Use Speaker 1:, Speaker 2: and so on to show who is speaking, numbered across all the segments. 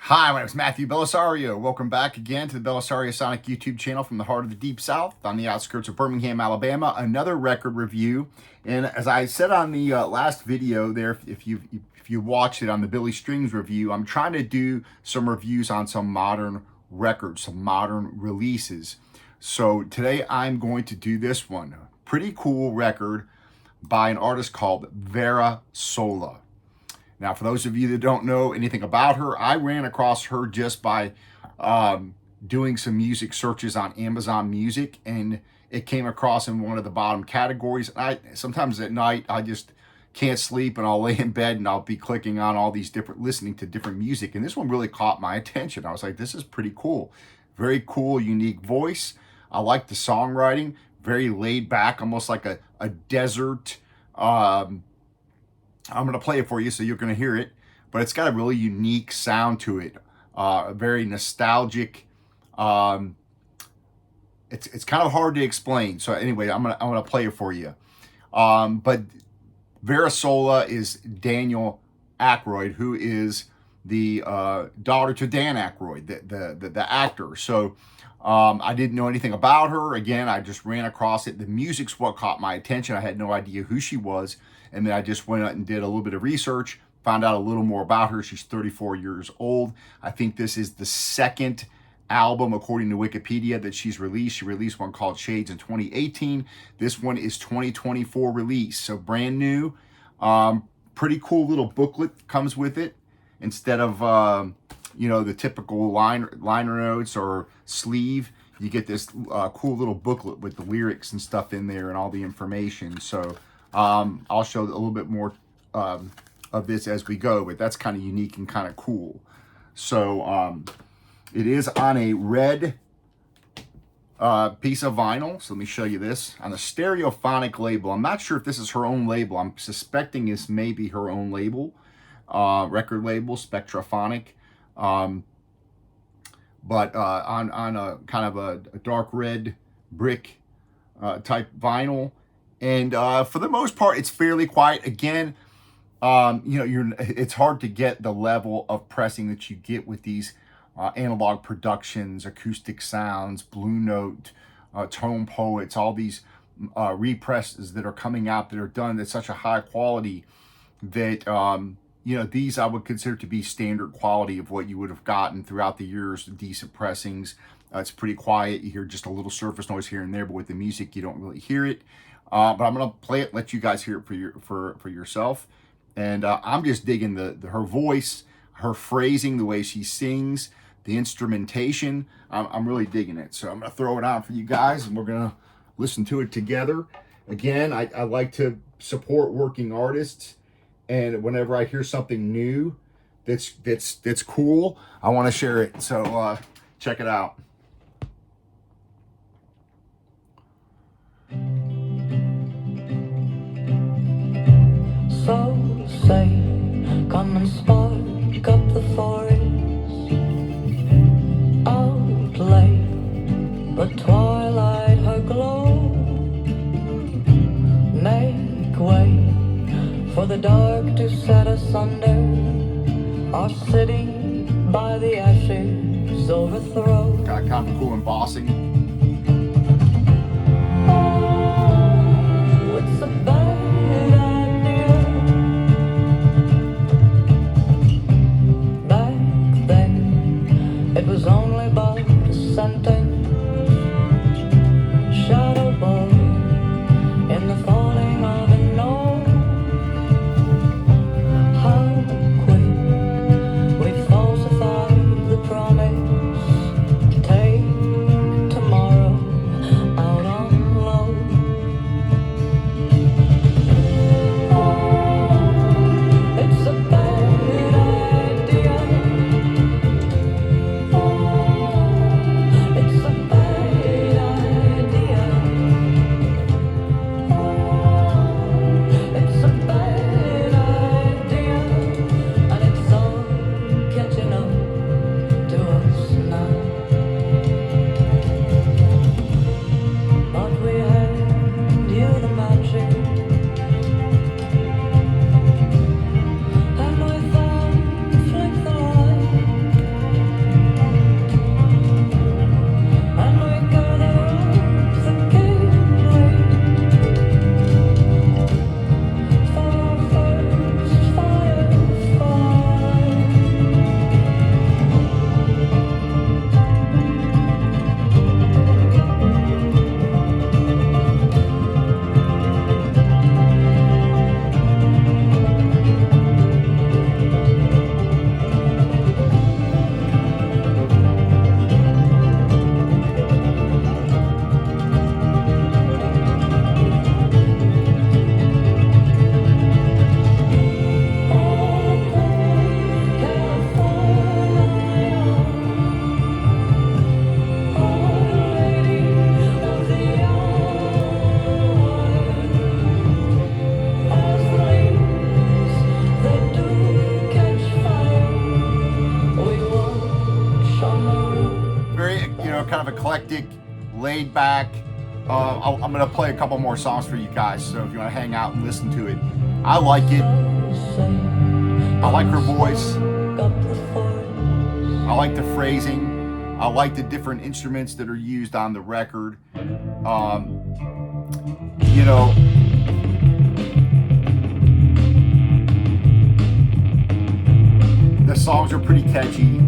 Speaker 1: Hi, my name is Matthew Belisario. Welcome back again to the Belisario Sonic YouTube channel from the heart of the Deep South on the outskirts of Birmingham, Alabama. Another record review. And as I said on the last video there, if you watched it on the Billy Strings review, I'm trying to do some reviews on some modern records, some modern releases. So today I'm going to do this one. Pretty cool record by an artist called Vera Sola. Now, for those of you that don't know anything about her, I ran across her just by doing some music searches on Amazon Music, and it came across in one of the bottom categories. Sometimes at night, I just can't sleep, and I'll lay in bed, and I'll be clicking on all these listening to different music, and this one really caught my attention. I was like, this is pretty cool. Very cool, unique voice. I like the songwriting, very laid back, almost like a desert, I'm going to play it for you so you're going to hear it, but it's got a really unique sound to it, very nostalgic. It's kind of hard to explain. So anyway, I'm gonna play it for you. But Vera Sola is Daniel Aykroyd, who is the daughter to Dan Aykroyd, the actor. So I didn't know anything about her. Again, I just ran across it. The music's what caught my attention. I had no idea who she was. And then I just went out and did a little bit of research, found out a little more about her. She's 34 years old. I think this is the second album, according to Wikipedia, that she's released. She released one called Shades in 2018. This one is 2024 release, so brand new. Pretty cool little booklet comes with it. Instead of, the typical liner notes or sleeve, you get this cool little booklet with the lyrics and stuff in there and all the information. So I'll show a little bit more of this as we go, but that's kind of unique and kind of cool. So it is on a red piece of vinyl. So let me show you this on a stereophonic label. I'm not sure if this is her own label. I'm suspecting this may be her own label, record label, Spectraphonic. But on a kind of a dark red brick type vinyl. And for the most part, it's fairly quiet. Again, it's hard to get the level of pressing that you get with these analog productions, acoustic sounds, Blue Note, Tone Poets, all these represses that are coming out that are done at such a high quality that, these I would consider to be standard quality of what you would have gotten throughout the years, decent pressings. It's pretty quiet. You hear just a little surface noise here and there, but with the music, you don't really hear it. But I'm gonna play it, let you guys hear it for yourself. And I'm just digging her voice, her phrasing, the way she sings, the instrumentation. I'm really digging it. So I'm gonna throw it on for you guys, and we're gonna listen to it together. Again, I like to support working artists, and whenever I hear something new that's cool, I want to share it. So check it out.
Speaker 2: So say, come and spark up the forest. Out late, but twilight her glow. Make way for the dark to set asunder. Our city by the ashes overthrow.
Speaker 1: Got kind of cool embossing.
Speaker 2: It was only but a sentence, shadow boy in the falling of a no. How quick we falsified the promise. Take tomorrow out on low. It's a bad idea.
Speaker 1: kind of eclectic, laid back. I'm going to play a couple more songs for you guys, so if you want to hang out and listen to it. I like it. I like her voice. I like the phrasing. I like the different instruments that are used on the record. You know, the songs are pretty catchy.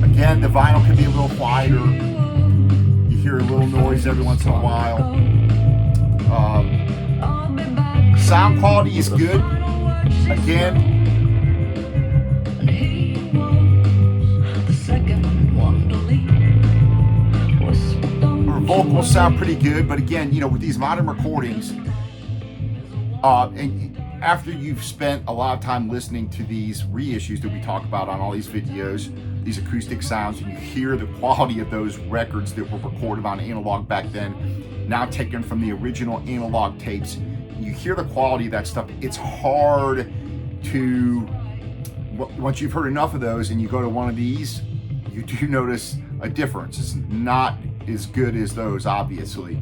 Speaker 1: Again, the vinyl can be a little quieter. You hear a little noise every once in a while. Sound quality is good. Again, her vocals sound pretty good, but again, you know, with these modern recordings, and after you've spent a lot of time listening to these reissues that we talk about on all these videos, these acoustic sounds, and you hear the quality of those records that were recorded on analog back then, now taken from the original analog tapes, you hear the quality of that stuff. It's hard to, once you've heard enough of those and you go to one of these, you do notice a difference. It's not as good as those, obviously.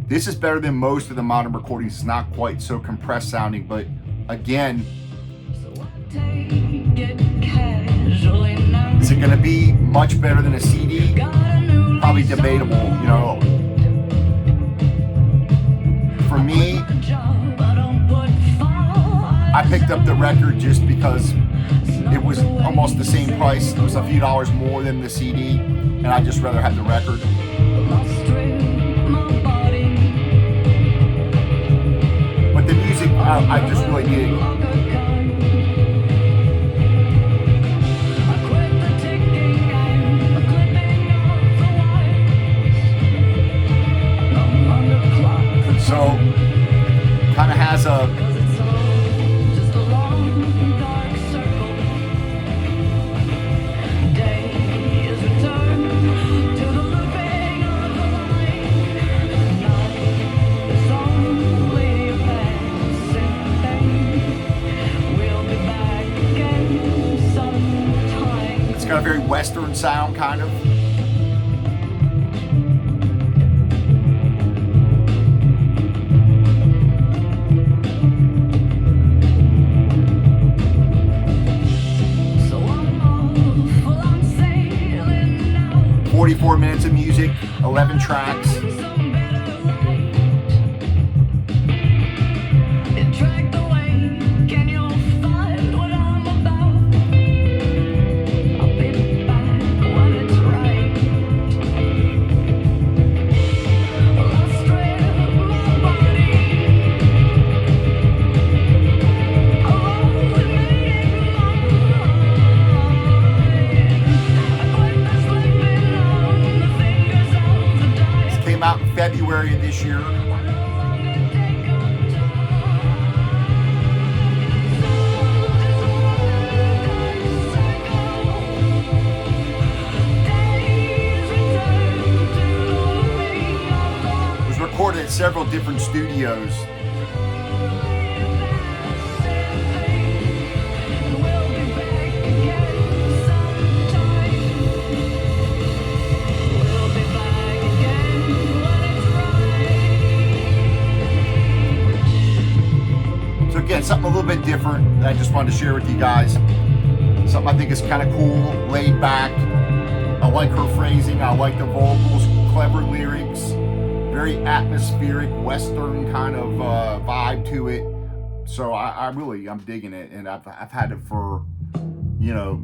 Speaker 1: This is better than most of the modern recordings. It's not quite so compressed sounding, but again, is it going to be much better than a CD? Probably debatable, you know. For me, I picked up the record just because it was almost the same price. It was a few dollars more than the CD, and I'd just rather have the record. But the music, I just really dig. So, kind of has a it's got a very Western sound, kind of. So 44 minutes of music, 11 tracks. Out in February of this year. It was recorded at several different studios. Again, something a little bit different that I just wanted to share with you guys. Something I think is kind of cool, laid back. I like her phrasing. I like the vocals, clever lyrics, very atmospheric Western kind of vibe to it. So I'm digging it, and I've had it for, you know,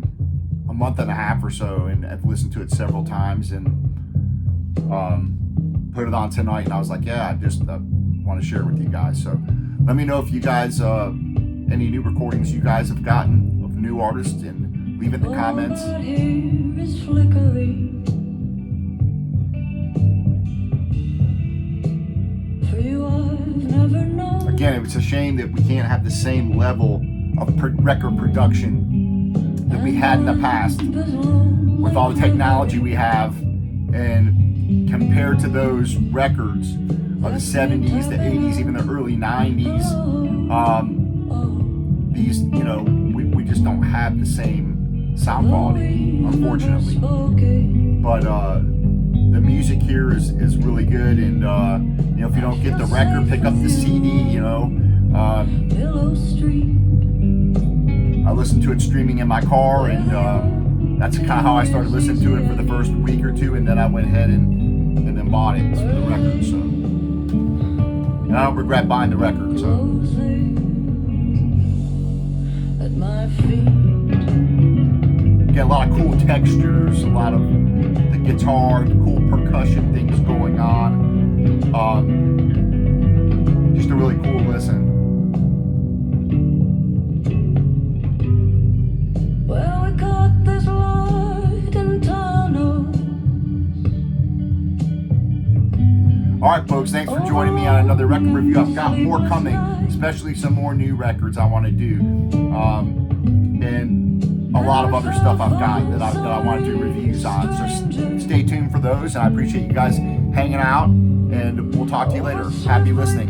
Speaker 1: a month and a half or so, and I've listened to it several times, and put it on tonight, and I was like, yeah, I just want to share it with you guys. So let me know if you guys, any new recordings you guys have gotten of new artists, and leave it in the comments. Again, it's a shame that we can't have the same level of record production that we had in the past with all the technology we have, and compared to those records of the 70s, the 80s, even the early 90s, these, you know, we just don't have the same sound quality, unfortunately. But the music here is really good, and you know, if you don't get the record, pick up the CD. You know, I listened to it streaming in my car, and that's kind of how I started listening to it for the first week or two, and then I went ahead and then bought it, the record. So, and I don't regret buying the record. So. Get a lot of cool textures, a lot of the guitar, the cool percussion things going on. Just a really cool listen.
Speaker 2: Well, we got this light and tunnel.
Speaker 1: All right, folks, thanks for joining me on another record review. I've got more coming, especially some more new records I want to do. And a lot of other stuff I've got that I want to do reviews on. So stay tuned for those. And I appreciate you guys hanging out. And we'll talk to you later. Happy listening.